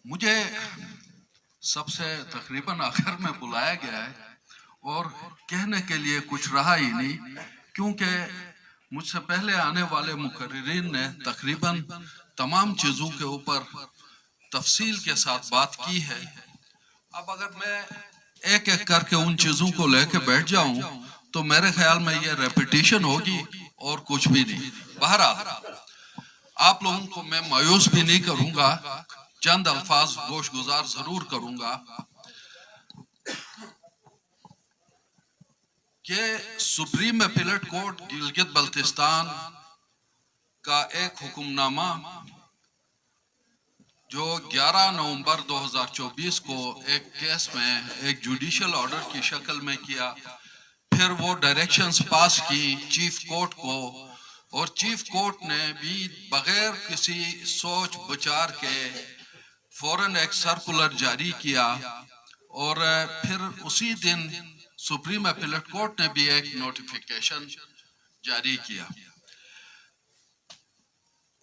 مجھے سب سے تقریباً آخر میں بلایا گیا ہے اور کہنے کے لیے کچھ رہا ہی نہیں، کیونکہ مجھ سے پہلے آنے والے مقررین نے تقریباً تمام چیزوں کے اوپر تفصیل کے ساتھ بات کی ہے۔ اب اگر میں ایک ایک کر کے ان چیزوں کو لے کے بیٹھ جاؤں تو میرے خیال میں یہ ریپیٹیشن ہوگی اور کچھ بھی نہیں۔ بہرحال آپ لوگوں کو میں مایوس بھی نہیں کروں گا، چند الفاظ گوش گزار ضرور کروں گا کہ supreme appellate court Gilgit Baltistan کا ایک حکم نامہ جو 11 نومبر 2024 کو ایک کیس میں ایک جوڈیشل آرڈر کی شکل میں کیا، پھر وہ ڈائریکشنز پاس کی چیف کورٹ کو، اور چیف کورٹ نے بھی بغیر کسی سوچ بچار کے فوراً ایک سرکولر جاری کیا، اور پھر اسی دن سپریم اپیلیٹ کورٹ نے بھی ایک نوٹیفیکیشن جاری کیا۔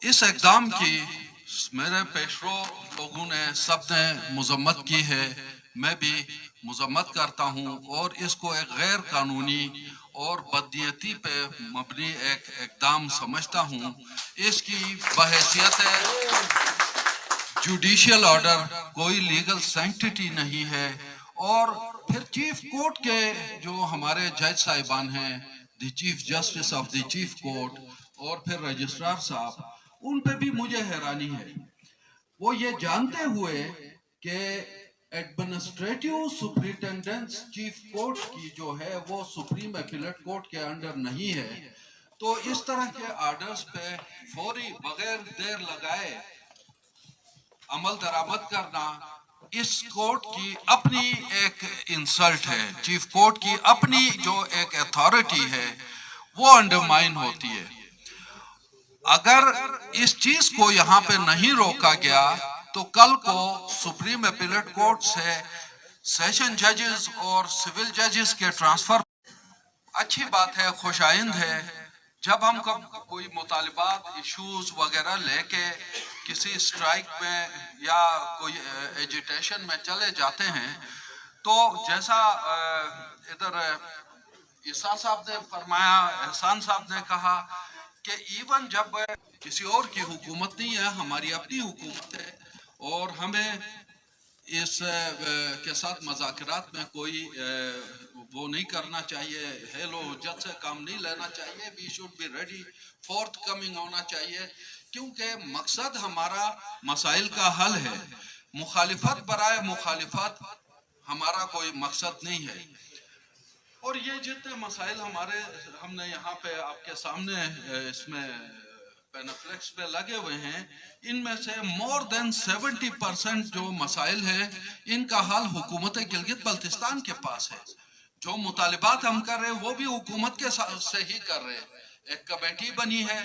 اس اقدام کی میرے پیشرو لوگوں نے سب نے مذمت کی ہے، میں بھی مذمت کرتا ہوں، اور اس کو ایک غیر قانونی اور بدنیتی پہ مبنی ایک اقدام سمجھتا ہوں۔ اس کی بحیثیت جوڈیشل آرڈر کوئی لیگل سینکٹیٹی نہیں ہے، اور پھر چیف کورٹ کے جو ہمارے جج صاحبان ہیں، the chief justice of the chief court, اور پھر رجسٹرار صاحب، ان پہ بھی مجھے حیرانی ہے۔ وہ یہ جانتے ہوئے کہ ایڈمنسٹریٹو سپرنٹینڈنس چیف کورٹ کی جو ہے وہ سپریم اپیلیٹ کورٹ کے انڈر نہیں ہے، تو اس طرح کے آرڈرز پہ فوری بغیر دیر لگائے عمل درآمد کرنا اس کورٹ کی اپنی ایک انسلٹ ہے، چیف کورٹ کی اپنی جو ایک اتھارٹی ہے وہ انڈرمائن ہوتی ہے۔ اگر اس چیز کو یہاں پہ نہیں روکا گیا تو کل کو سپریم اپیلیٹ کورٹ سے سیشن ججز اور سول ججز کے ٹرانسفر اچھی بات ہے، خوش آئند ہے۔ جب ہم کوئی مطالبات ایشوز وغیرہ لے کے کسی اسٹرائک میں یا کوئی ایجیٹیشن میں چلے جاتے ہیں تو جیسا ادھر عیسیٰ صاحب نے فرمایا، احسان صاحب نے کہا کہ ایون جب کسی اور کی حکومت نہیں ہے، ہماری اپنی حکومت ہے، اور ہمیں اس کے ساتھ مذاکرات میں کوئی وہ نہیں کرنا چاہیے، ہیل و حجت سے کام نہیں لینا چاہیے، we should be ready, forthcoming ہونا چاہیے، کیونکہ مقصد ہمارا مسائل کا حل ہے، مخالفت برائے مخالفت ہمارا کوئی مقصد نہیں ہے۔ اور یہ جتنے مسائل ہم نے یہاں پہ آپ کے سامنے اس میں پینفلیکس پہ لگے ہوئے ہیں، ان میں سے مور دین 70% جو مسائل ہیں ان کا حل حکومت گلگت بلتستان کے پاس ہے۔ جو مطالبات ہم کر رہے ہیں وہ بھی حکومت کے سے ہی کر رہے ہیں۔ ایک کمیٹی بنی ہے،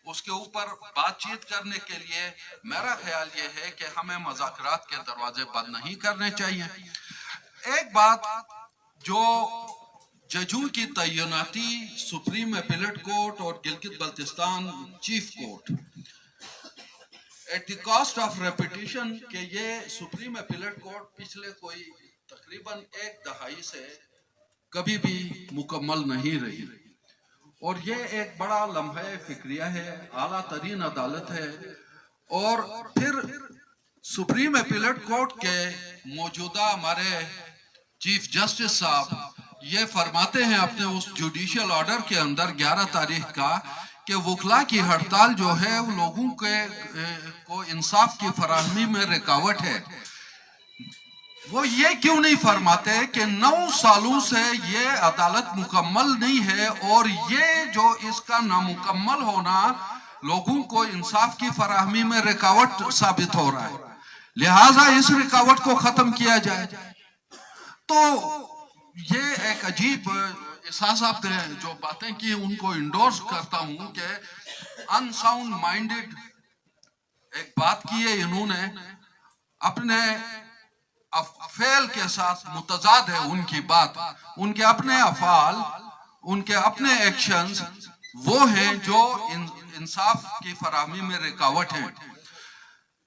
اس کے اوپر بات چیت کرنے کے لیے میرا خیال یہ ہے کہ ہمیں مذاکرات کے دروازے بند نہیں کرنے چاہیے۔ ایک بات جو ججوں کی تعیناتی سپریم اپیلیٹ کورٹ اور Gilgit Baltistan chief court at the cost of repetition کہ یہ سپریم اپیلیٹ کورٹ پچھلے کوئی تقریباً ایک دہائی سے کبھی بھی مکمل نہیں رہی، اور یہ ایک بڑا لمحہ فکریہ ہے، اعلیٰ ترین عدالت ہے، اور پھر سپریم اپیلیٹ کورٹ کے موجودہ ہمارے چیف جسٹس صاحب یہ فرماتے ہیں اپنے اس جوڈیشل آرڈر کے اندر 11 تاریخ کا کہ وکلا کی ہڑتال جو ہے وہ لوگوں کو انصاف کی فراہمی میں رکاوٹ ہے۔ وہ یہ کیوں نہیں فرماتے کہ 9 سالوں سے یہ عدالت مکمل نہیں ہے، اور یہ جو اس کا نامکمل ہونا لوگوں کو انصاف کی فراہمی میں رکاوٹ ثابت ہو رہا ہے، لہٰذا اس رکاوٹ کو ختم کیا جائے۔ تو یہ ایک عجیب عیسیٰ صاحب نے جو باتیں کی ان کو انڈورس کرتا ہوں کہ انساؤنڈ مائنڈڈ ایک بات کی ہے انہوں نے، اپنے فعل کے ساتھ متضاد ہے ان کی بات، ان کے اپنے افعال، ان کے اپنے ایکشنز وہ ہیں جو انصاف کی فراہمی میں رکاوٹ ہیں۔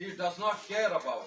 he does not care about।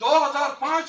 2005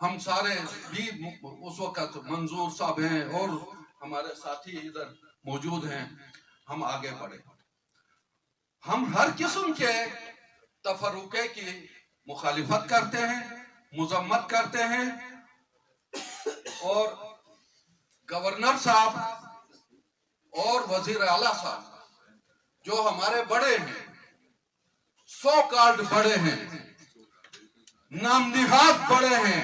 ہم سارے بھی اس وقت منظور صاحب ہیں اور ہمارے ساتھی ادھر موجود ہیں، ہم آگے بڑھے. ہم ہر قسم کے تفرقے کی مخالفت کرتے ہیں، مذمت کرتے ہیں، اور گورنر صاحب اور وزیر اعلیٰ صاحب جو ہمارے بڑے ہیں، سو کارڈ بڑے ہیں، نام نہاد بڑے ہیں،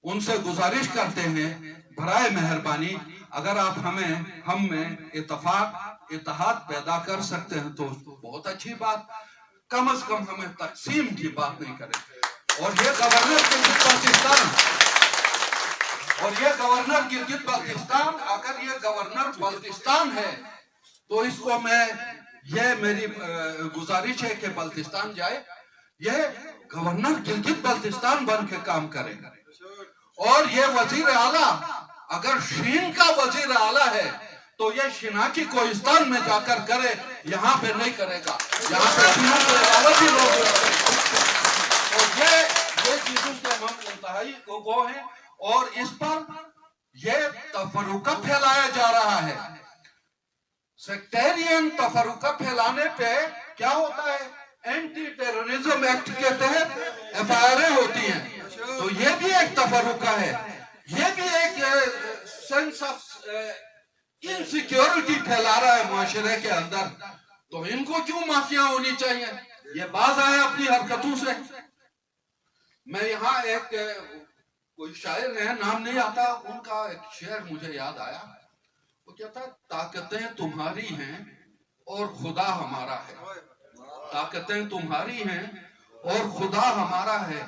ان سے گزارش کرتے ہیں برائے مہربانی اگر آپ ہم میں اتحاد پیدا کر سکتے ہیں تو بہت اچھی بات، کم از کم ہمیں تقسیم کی بات نہیں کریں. اور یہ گورنر گلگت بلتستان اگر یہ گورنر بلتستان ہے تو اس کو یہ میری گزارش ہے کہ بلتستان جائے، یہ گورنر گلگت بلتستان بن کے کام کرے. اور یہ وزیر اعلیٰ اگر شین کا وزیر اعلیٰ ہے تو یہ شیناچی کوہستان میں جا کر کرے، یہاں پہ نہیں کرے گا. یہاں پہ شینوں کے علاوہ بھی لوگ ہیں اور یہ چیزوں کے ہم انتہائی وہ ہیں. اور اس پر یہ تفرقہ پھیلایا جا رہا ہے. سیکٹیرین تفرقہ پھیلانے پہ کیا ہوتا ہے؟ اینٹی ٹیررزم ایکٹ کے تحت ایف آئی آریں ہوتی ہیں. تو یہ بھی ایک تفرقہ ہے، یہ بھی ایک سینس آف انسیکیورٹی پھیلا رہا ہے معاشرے کے اندر. تو ان کو کیوں معافیاں ہونی چاہیے؟ یہ باز آئے اپنی حرکتوں سے. میں یہاں کوئی شاعر ہے، نام نہیں آتا، ان کا ایک شعر مجھے یاد آیا. وہ کہتا ہے طاقتیں تمہاری ہیں اور خدا ہمارا ہے. طاقتیں تمہاری ہیں اور خدا ہمارا ہے،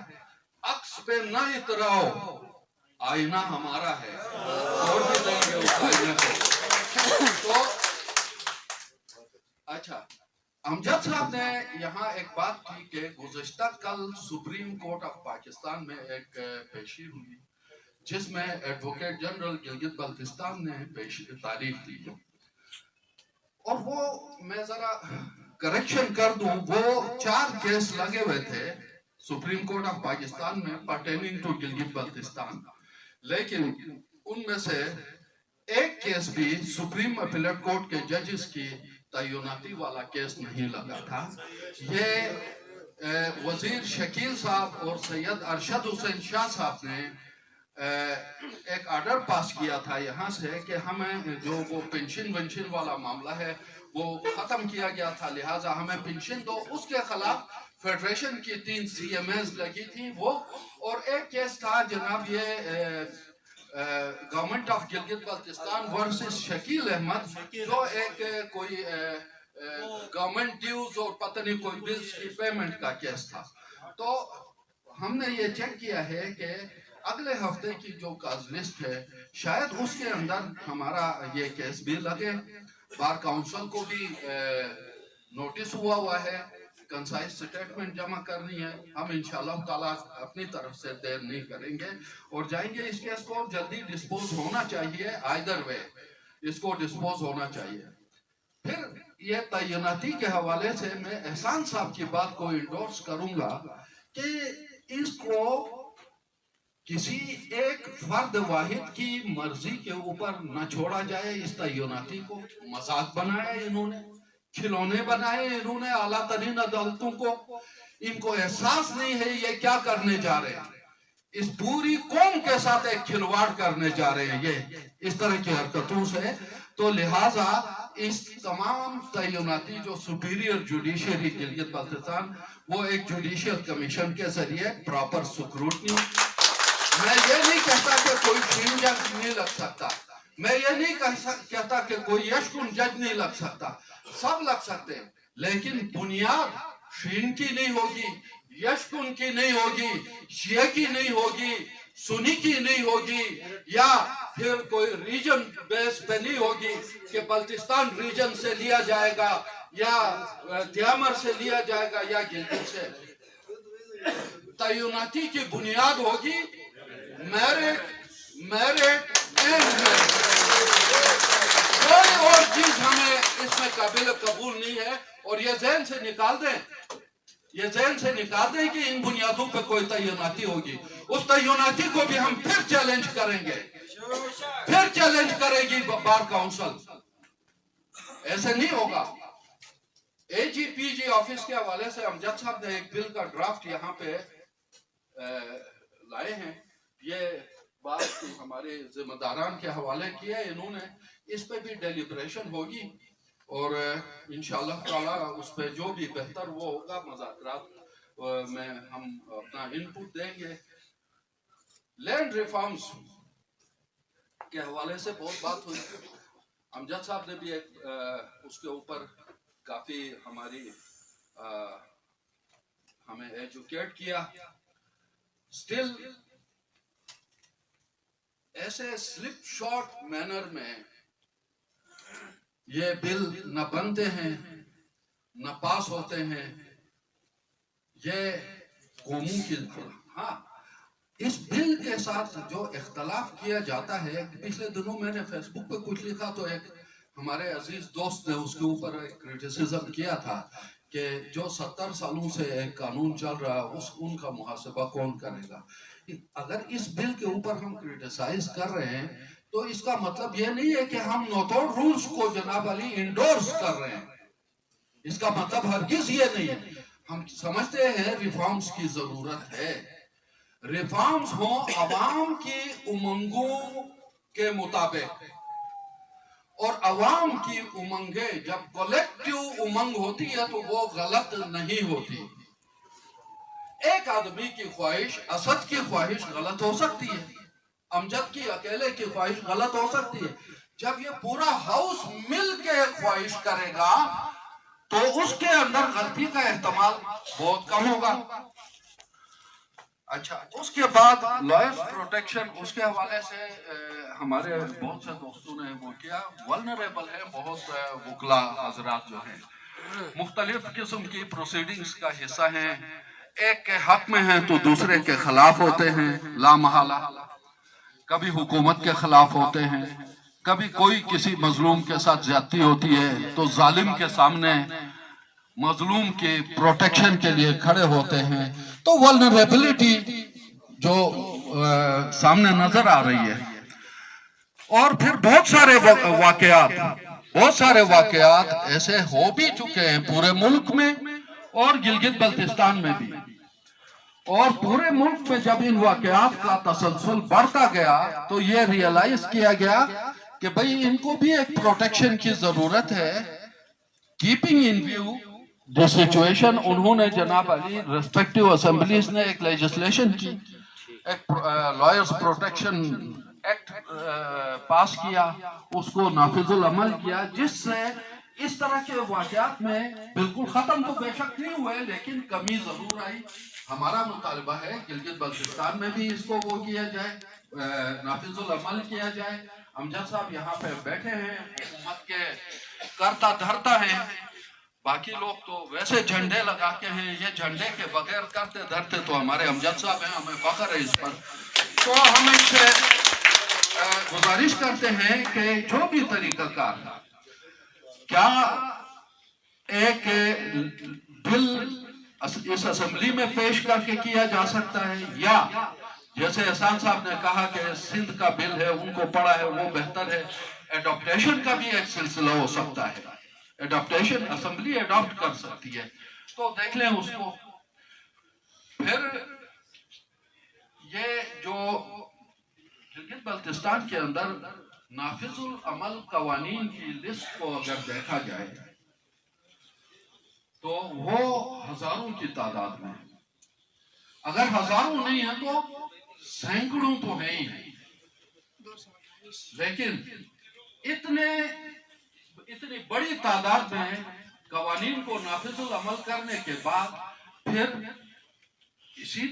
عکس پہ نہ اتراؤ آئینہ ہمارا ہے. اور بھی دیں گے اس آئینہ کو. تو اچھا، امجد صاحب نے یہاں ایک بات کی کہ گزشتہ کل سپریم کورٹ آف پاکستان میں ایک پیشی ہوئی جس میں ایڈوکیٹ جنرل گلگت بلتستان نے تعریف دی. اور وہ میں ذرا کریکشن کر دوں، وہ 4 کیس لگے ہوئے تھے سپریم کورٹ آف پاکستان میں پرٹیننگ ٹو گلگت بلتستان، لیکن ان میں سے ایک کیس بھی سپریم اپیلیٹ کورٹ کے ججز کی تعیناتی والا کیس نہیں لگا تھا. یہ وزیر شکیل صاحب اور سید ارشد حسین شاہ صاحب نے ایک آرڈر پاس کیا تھا یہاں سے کہ ہمیں جو وہ پینشن ونشن والا معاملہ ہے وہ ختم کیا گیا تھا، لہٰذا ہمیں پینشن دو. اس کے خلاف فیڈریشن کی 3 سی ایم ایز لگی تھی وہ. اور ایک کیس تھا جناب یہ government of Gilgit Baltistan versus Shakeel Ahmed, جو ایک کوئی گورنمنٹ ڈیوز اور پتہ نہیں کوئی بلز کی پیمنٹ کا کیس تھا. تو ہم نے یہ چیک کیا ہے کہ اگلے ہفتے کی جو کاز لسٹ ہے شاید اس کے اندر ہمارا یہ کیس بھی لگے. بار کاؤنسل کو بھی نوٹس ہوا ہے، کنسائز سٹیٹمنٹ جمع کرنی ہے. ہم انشاءاللہ تعالیٰ اپنی طرف سے دیر نہیں کریں گے اور جائیں گے. اس کیس کو جلدی ڈسپوز ہونا چاہیے، آئیدر وے اس کو ڈسپوز ہونا چاہیے. پھر یہ تعیناتی کے حوالے سے میں احسان صاحب کی بات کو انڈورس کروں گا کہ اس کو کسی ایک فرد واحد کی مرضی کے اوپر نہ چھوڑا جائے. اس تعیناتی کو مذاق بنایا انہوں نے، کھلونے بنائے انہوں نے اعلیٰ ترین عدالتوں کو. ان کو احساس نہیں ہے یہ کیا کرنے جا رہے ہیں. اس پوری قوم کے ساتھ ایک کھلواڑ کرنے جا رہے ہیں یہ اس طرح کی حرکتوں سے. تو لہٰذا اس تمام تعیناتی جو سپیریئر جوڈیشری گلگت بلتستان، وہ ایک جوڈیشل کمیشن کے ذریعے پراپر سکروٹنی. میں یہ نہیں کہتا کہ کوئی شین جج نہیں لگ سکتا، میں یہ نہیں کہتا کہ کوئی یشکن جج نہیں لگ سکتا، سب لگ سکتے ہیں، لیکن بنیاد شین کی نہیں ہوگی، یشکن کی نہیں ہوگی، شیعہ کی نہیں ہوگی، سنی کی نہیں ہوگی، یا پھر کوئی ریجن بیس پہ نہیں ہوگی کہ بلتستان ریجن سے لیا جائے گا یا دیامر سے لیا جائے گا یا گلگت سے. تعیناتی کی بنیاد ہوگی میرٹ کوئی اور چیز ہمیں اس میں قابل قبول نہیں ہے. اور یہ ذہن سے نکال دیں یہ ذہن سے نکال دیں کہ ان بنیادوں پہ کوئی تعیناتی ہوگی. اس تعیناتی کو بھی ہم پھر چیلنج کریں گے, پھر چیلنج کرے گی بار کاؤنسل. ایسے نہیں ہوگا. اے جی پی جی آفس کے حوالے سے امجد صاحب نے ایک بل کا ڈرافٹ یہاں پہ لائے ہیں. یہ بات ہمارے ذمہ داران کے حوالے کیا ہے انہوں نے. اس پہ بھی ڈیلیبریشن ہوگی اور انشاءاللہ تعالی اس پہ جو بھی بہتر وہ ہوگا مذاکرات میں ہم اپنا انپٹ دیں گے. لینڈ ریفارمز کے حوالے سے بہت بات ہوئی. امجد صاحب نے بھی ایک اس کے اوپر کافی ہمیں ایجوکیٹ کیا. سٹل ایسے سلپ شارٹ مینر میں یہ بل نہ بنتے ہیں نہ پاس ہوتے ہیں. یہ قوموں کی ہاں اس بل کے ساتھ جو اختلاف کیا جاتا ہے. پچھلے دنوں میں نے فیس بک پہ کچھ لکھا تو ایک ہمارے عزیز دوست نے اس کے اوپر ایک کرٹیسزم کیا تھا کہ جو 70 سالوں سے ایک قانون چل رہا ان کا محاسبہ کون کرے گا. اگر اس بل کے اوپر ہم کرٹیسائز کر رہے ہیں تو اس کا مطلب یہ نہیں ہے کہ ہم نوتور رولز کو جناب علی انڈورس کر رہے ہیں. اس کا مطلب ہرگز یہ نہیں ہے. ہم سمجھتے ہیں ریفارمز کی ضرورت ہے. ریفارمز ہوں عوام کی امنگوں کے مطابق, اور عوام کی امنگیں جب کولیکٹیو امنگ ہوتی ہے تو وہ غلط نہیں ہوتی. ایک آدمی کی خواہش, اسد کی خواہش غلط ہو سکتی ہے, امجد کی اکیلے کی خواہش غلط ہو سکتی ہے. جب یہ پورا ہاؤس مل کے خواہش کرے گا تو اس کے اندر غلطی کا احتمال بہت کم ہوگا. اچھا, اس کے بعد لائرز پروٹیکشن, اس کے حوالے سے ہمارے بہت سے دوستوں نے وہ کیا. ولنریبل ہے بہت وکلا حضرات جو ہیں, مختلف قسم کی پروسیڈنگز کا حصہ ہیں. ایک کے حق میں ہیں تو دوسرے کے خلاف ہوتے ہیں لا محالہ. کبھی حکومت کے خلاف ہوتے ہیں, کبھی کوئی کسی مظلوم کے ساتھ زیادتی ہوتی ہے تو ظالم کے سامنے مظلوم کے پروٹیکشن کے لیے کھڑے ہوتے ہیں. تو ولنریبلٹی جو سامنے نظر آ رہی ہے. اور پھر بہت سارے واقعات ایسے ہو بھی چکے ہیں پورے ملک میں اور گلگت بلتستان میں بھی. اور پورے ملک میں جب ان واقعات کا تسلسل بڑھتا گیا تو یہ ریئلائز کیا گیا کہ بھئی ان کو بھی ایک پروٹیکشن کی ضرورت ہے. Keeping in view the situation, انہوں نے جناب علی ریسپیکٹیو اسمبلیز نے ایک لیجسلیشن کی, ایک لائرز پروٹیکشن ایکٹ پاس کیا, اس کو نافذ العمل کیا, جس سے اس طرح کے واقعات میں بالکل ختم تو بے شک نہیں ہوئے لیکن کمی ضرور آئی. ہمارا مطالبہ ہے گلگت بلتستان میں بھی اس کو وہ کیا جائے, نافذ العمل کیا جائے. امجد صاحب یہاں پہ بیٹھے ہیں, حکومت کے کرتا دھرتا ہیں, باقی لوگ تو ویسے جھنڈے لگا کے ہیں. یہ جھنڈے کے بغیر کرتے دھرتے تو ہمارے امجد صاحب ہیں, ہمیں فخر ہے اس پر. تو ہم ان سے گزارش کرتے ہیں کہ جو بھی طریقہ کار, کیا ایک بل اس اسمبلی میں پیش کر کے کیا جا سکتا ہے, یا جیسے احسان صاحب نے کہا کہ سندھ کا بل ہے ان کو پڑھا ہے وہ بہتر ہے, ایڈاپٹیشن کا بھی ایک سلسلہ ہو سکتا ہے. ایڈاپٹیشن اسمبلی ایڈاپٹ کر سکتی ہے, تو دیکھ لیں اس کو. پھر یہ جو گلگت بلتستان کے اندر نافذ العمل قوانین کی لسٹ کو اگر دیکھا جائے تو وہ ہزاروں کی تعداد میں, اگر ہزاروں نہیں ہیں تو سینکڑوں تو ہیں ہی. لیکن اتنی بڑی تعداد میں قوانین کو نافذ العمل کرنے کے بعد پھر اسی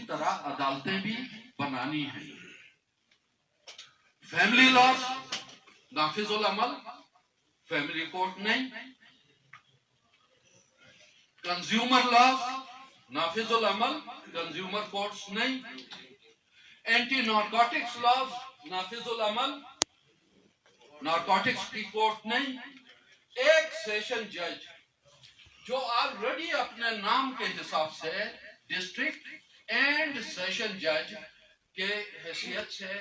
طرح عدالتیں بھی بنانی ہیں. فیملی لاز نافذ العمل, فیملی کورٹ نہیں. کنزیومر لاز نافذ العمل, کنزیومر کورٹس نہیں. اینٹی نارکوٹکس لاز نافذ العمل, نارکوٹکس کی کورٹ نہیں. ایک سیشن جج جو آلریڈی اپنے نام کے حساب سے ڈسٹرکٹ اینڈ سیشن جج کے حیثیت سے،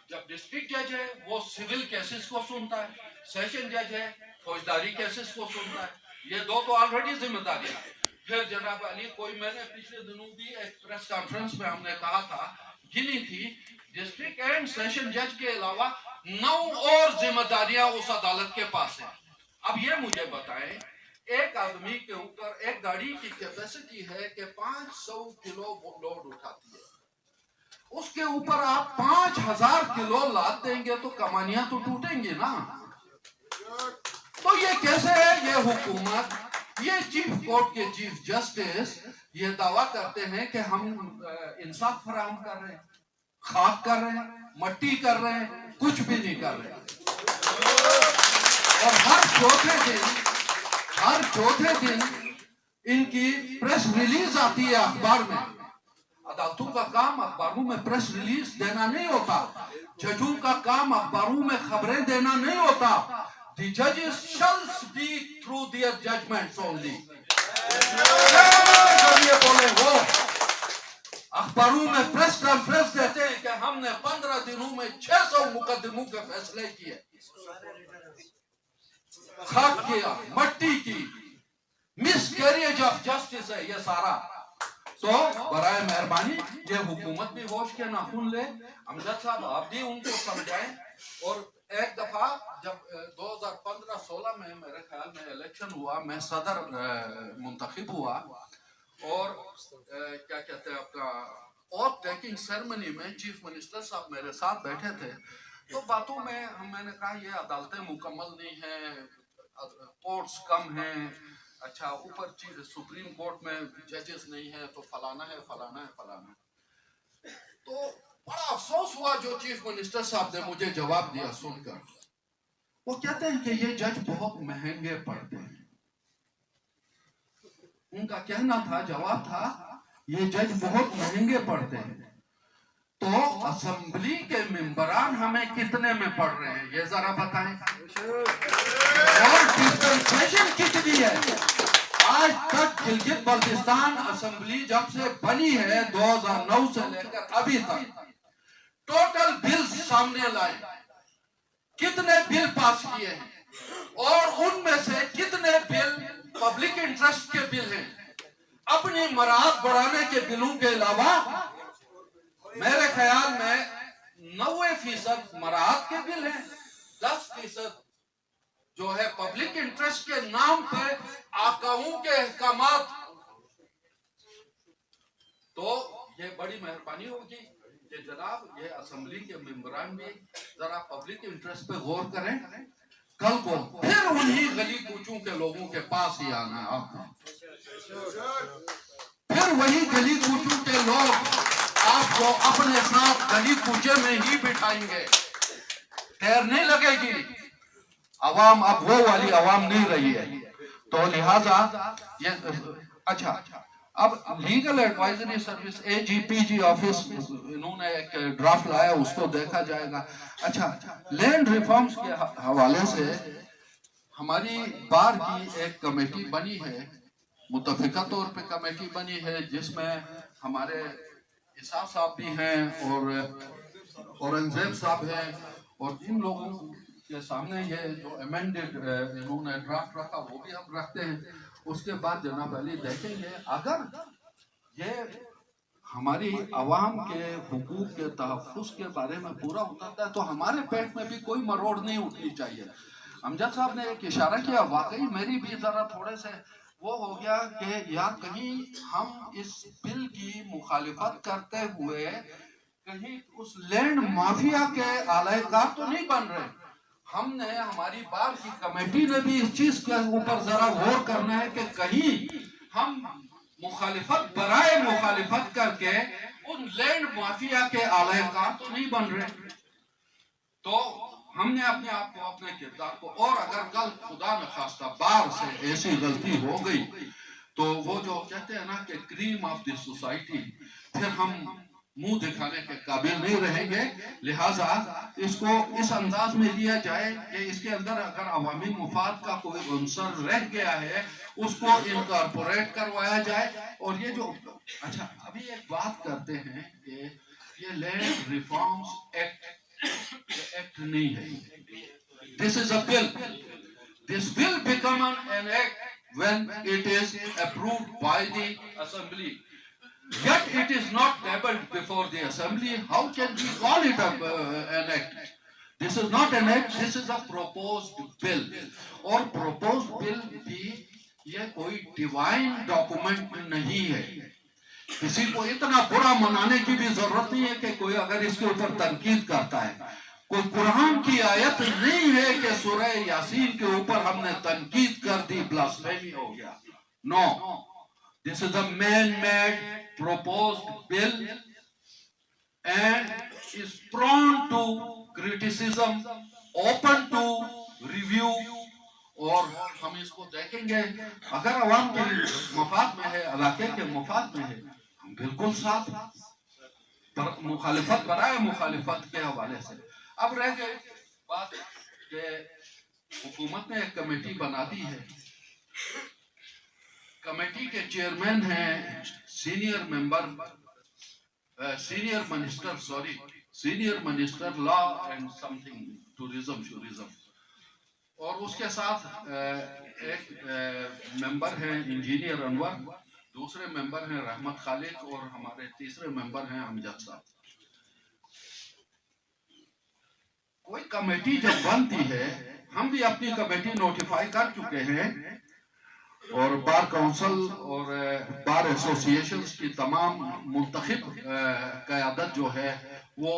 جب ڈسٹرکٹ جج ہے وہ سول کیسز کو سنتا ہے، سیشن جج ہے فوجداری کیسز کو سنتا ہے، یہ دو تو آلریڈی ذمہ داری ہے۔ پھر جناب علی کوئی، میں نے پچھلے دنوں بھی ایک پریس کانفرنس میں ہم نے کہا تھا، گنی تھی، ڈسٹرکٹ اینڈ سیشن جج کے علاوہ 9 اور ذمہ داریاں اس عدالت کے پاس ہیں۔ اب یہ مجھے بتائیں، ایک آدمی کے اوپر ایک گاڑی کی کیپیسٹی ہے کہ 500 کلو لوڈ اٹھاتی ہے، اس کے اوپر آپ 5000 کلو لاد دیں گے تو کمانیاں تو ٹوٹیں گی نا۔ تو یہ کیسے ہے؟ یہ حکومت، یہ چیف کورٹ کے چیف جسٹس یہ دعویٰ کرتے ہیں کہ ہم انصاف فراہم کر رہے ہیں، خاک کر رہے ہیں، مٹی کر رہے ہیں، کچھ بھی نہیں کر رہے۔ اور ہر چوتھے دن ان کی پریس ریلیز آتی ہے اخبار میں۔ عدالتوں کا کام اخباروں میں پریس ریلیز دینا نہیں ہوتا، ججوں کا کام اخباروں میں خبریں دینا نہیں ہوتا۔ The judges shall speak through their judgments only۔ یہ بولے وہ اخباروں میں پریس کانفرنس دیتے ہیں کہ ہم نے 15 دنوں میں 600 مقدموں کے فیصلے کیے، خاک کیا، مٹی کی، مس کیریج آف جسٹس ہے یہ سارا۔ تو برائے مہربانی یہ حکومت بھی ہوش کے ناخن لے، امجد صاحب آپ بھی ان کو سمجھائیں۔ اور ایک دفعہ جب 2015-16 میں میرے خیال میں الیکشن ہوا، میں صدر منتخب ہوا، اور کیا کہتے ہیں اپنا اوتھ ٹیکنگ سیرمنی میں چیف منسٹر صاحب میرے ساتھ بیٹھے تھے، تو باتوں میں میں نے کہا یہ عدالتیں مکمل نہیں ہیں، کورٹس کم ہیں، اچھا اوپر سپریم کورٹ میں ججز نہیں ہے، تو فلانا ہے فلانا ہے فلانا ہے۔ تو بڑا افسوس ہوا جو چیف منسٹر صاحب نے مجھے جواب دیا سن کر، وہ کہتے ہیں کہ یہ جج بہت مہنگے پڑتے ہیں۔ ان کا کہنا تھا، جواب تھا، یہ جج بہت مہنگے پڑتے ہیں۔ تو اسمبلی کے ممبران ہمیں کتنے میں پڑ رہے ہیں یہ ذرا بتائیں، اور ڈسپنسیشن کتنی ہے؟ آج تک گلگت بلتستان اسمبلی جب سے بنی ہے 2009 سے لے کر ابھی تک ٹوٹل بل سامنے لائے، کتنے بل پاس کیے ہیں، اور ان میں سے کتنے بل پبلک انٹرسٹ کے بل ہیں؟ اپنی مراعات بڑھانے کے بلوں کے علاوہ میرے خیال میں 90% مراعات کے بل ہیں، 10% جو ہے پبلک انٹرسٹ کے نام پہ آقاؤں کے احکامات۔ تو یہ بڑی مہربانی ہوگی کہ جناب یہ اسمبلی کے ممبران بھی ذرا پبلک انٹرسٹ پہ غور کریں، کل کو پھر انہی گلی کوچوں کے لوگوں کے پاس ہی آنا ہے آپ نے، پھر وہی گلی کوچوں کے لوگ آپ کو اپنے ساتھ گلی کوچے میں ہی بٹھائیں گے، دیر نہیں لگے گی۔ عوام اب وہ والی عوام نہیں رہی ہے، تو لہٰذا یہ اچھا اب لیگل ایڈوائزری سروس اے جی پی جی آفس انہوں نے ایک ڈرافٹ لایا، اس کو دیکھا جائے گا۔ اچھا لینڈ ریفارمز کے حوالے سے ہماری بار کی ایک کمیٹی بنی ہے، متفقہ طور پہ کمیٹی بنی ہے، جس میں ہمارے عیسیٰ صاحب بھی ہیں اور اورنگزیب صاحب ہیں، اور جن لوگوں کے سامنے یہ جو ایمینڈڈ انہوں نے ڈرافٹ رکھا وہ بھی ہم رکھتے ہیں۔ اس کے بعد جناب علی دیکھیں گے اگر یہ ہماری عوام کے حقوق کے تحفظ کے بارے میں پورا اترتا ہے تو ہمارے پیٹ میں بھی کوئی مروڑ نہیں اٹھنی چاہیے۔ امجد صاحب نے ایک اشارہ کیا، واقعی میری بھی ذرا تھوڑے سے وہ ہو گیا کہ یا کہیں ہم اس بل کی مخالفت کرتے ہوئے کہیں اس لینڈ مافیا کے اعلی کار تو نہیں بن رہے۔ ہم نے ہماری بار کی کمیٹی نے بھی اس چیز کے اوپر ذرا غور کرنا ہے کہ کہیں ہم مخالفت برائے مخالفت کر کے ان لینڈ مافیا کے اعلی کار تو نہیں بن رہے۔ تو ہم نے اپنے آپ کو، اپنے کردار کو، اور اگر کل خدا نخواستہ بار سے ایسی غلطی ہو گئی تو وہ جو کہتے ہیں نا کہ کریم آف دی سوسائٹی، پھر ہم منہ دکھانے کے قابل نہیں رہیں گے. لہٰذا اس کو اس انداز میں لیا جائے کہ اس کے اندر اگر عوامی مفاد کا کوئی عنصر رہ گیا ہے اس کو انکارپوریٹ کروایا جائے. اور یہ جو اچھا ابھی ایک بات کرتے ہیں کہ یہ لینڈ ریفارمز ایکٹ نہیں ہے. This is a bill. This will become an act when it is approved by the assembly. Yet it is not tabled before the assembly. How can we call it an act? This is not an act. This is a proposed bill. اور proposed bill بھی یہ کوئی divine document نہیں ہے. کسی کو اتنا برا منانے کی بھی ضرورت نہیں ہے کہ کوئی اگر اس کے اوپر تنقید کرتا ہے. کوئی قرآن کی آیت نہیں ہے کہ سورہ یاسین کے اوپر ہم نے تنقید کر دی بلاسفیمی ہو گیا. No. This is a man-made proposed bill and is prone to criticism, open to review. اور ہم اس کو دیکھیں گے اگر عوام کے مفاد میں ہے, علاقے کے مفاد میں ہے, ہم بالکل ساتھ. مخالفت برائے مخالفت کے حوالے سے اب رہ گئے بات کہ حکومت نے ایک کمیٹی بنا دی ہے. کمیٹی کے چیئرمین ہیں senior minister law and some thing tourism, اور اس کے ساتھ ایک ممبر ہیں انجینئر انور, دوسرے ممبر ہیں رحمت خالق, اور ہمارے تیسرے ممبر ہیں امجد صاحب. کوئی کمیٹی جب بنتی ہے, ہم بھی اپنی کمیٹی نوٹیفائی کر چکے ہیں, اور بار کونسل اور بار ایسوسیشنز کی تمام منتخب قیادت جو ہے وہ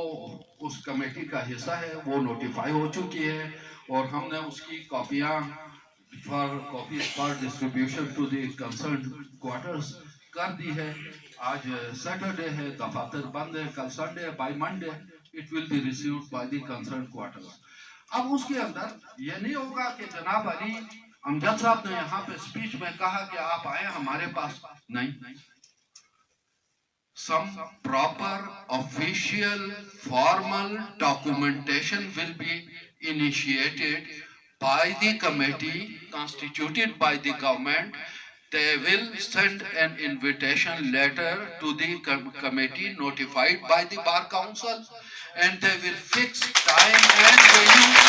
اس کمیٹی کا حصہ ہے, وہ نوٹیفائی ہو چکی ہے, اور ہم نے اس کی کاپیاں for distribution to the concerned quarters کر دی ہے. آج سیٹرڈے ہے, دفاتر بند ہے, کل Sunday, by Monday it will be received by the concerned quarters. اب اس کے اندر یہ نہیں ہوگا کہ جناب علی امجد صاحب نے یہاں پہ سپیچ میں کہا کہ آپ آئیں ہمارے پاس. نہیں, some proper official formal documentation will be initiated by the committee constituted by the government. They will send an invitation letter to the committee notified by the Bar Council, and they will fix time and venue.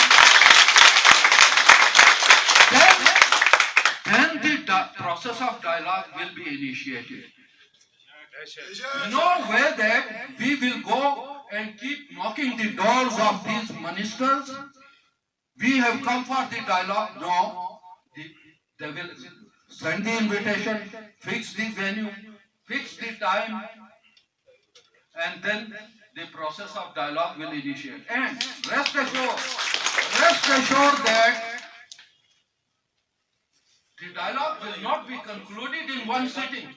Then the process of dialogue will be initiated. No way that we will go and keep knocking the doors of these ministers. We have come for the dialogue. No, they will send the invitation, fix the venue, fix the time, and then the process of dialogue will initiate. And rest assured that the dialogue will not be concluded in one sitting.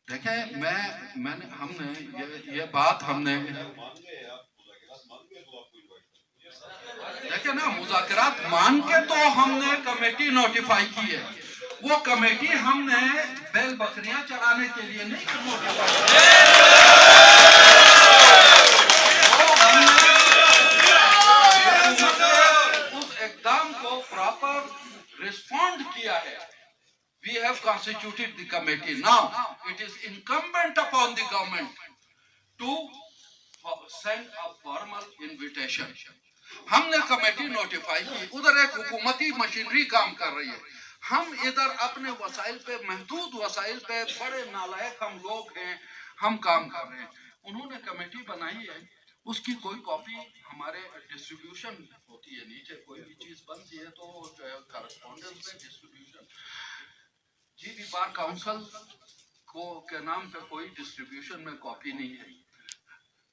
دیکھیں ہم نے یہ بات ہم نے دیکھیں نا, مذاکرات مان کے تو ہم نے کمیٹی نوٹیفائی کی ہے. وہ کمیٹی ہم نے بیل بکریاں چڑھانے کے لیے نہیں نوٹیفائی کی. اس اقدام کو پراپر ریسپونڈ کیا ہے. We have constituted the committee. Now, it is incumbent upon the government to send a formal invitation. ہم نے کمیٹی نوٹیفائی کی, ادھر ایک حکومتی مشینری کام کر رہی ہے, ہم ادھر اپنے وسائل پہ, محدود وسائل پہ, بڑے نالائق ہم لوگ ہیں, ہم کام کر رہے ہیں. انہوں نے کمیٹی بنائی ہے, اس کی کوئی کاپی ہمارے ڈسٹریبیوشن ہوتی ہے, نیچے کوئی بھی چیز بنتی ہے تو کارسپونڈنس میں ڈسٹریبیوشن. جی بھی بار کاؤنسل کے نام پہ کوئی ڈسٹریبیوشن میں کاپی نہیں ہے.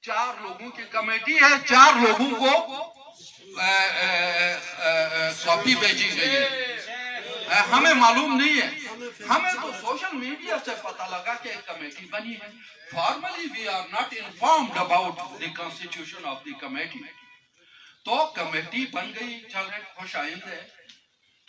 4 لوگوں کی کمیٹی ہے, 4 لوگوں کو کاپی بھیجی گئی ہے. ہمیں معلوم نہیں ہے, ہمیں تو سوشل میڈیا سے پتہ لگا کہ ایک کمیٹی بنی ہے. Formally we are not informed about the constitution of the committee. تو کمیٹی بن گئی, چل رہے, خوش آئند ہے.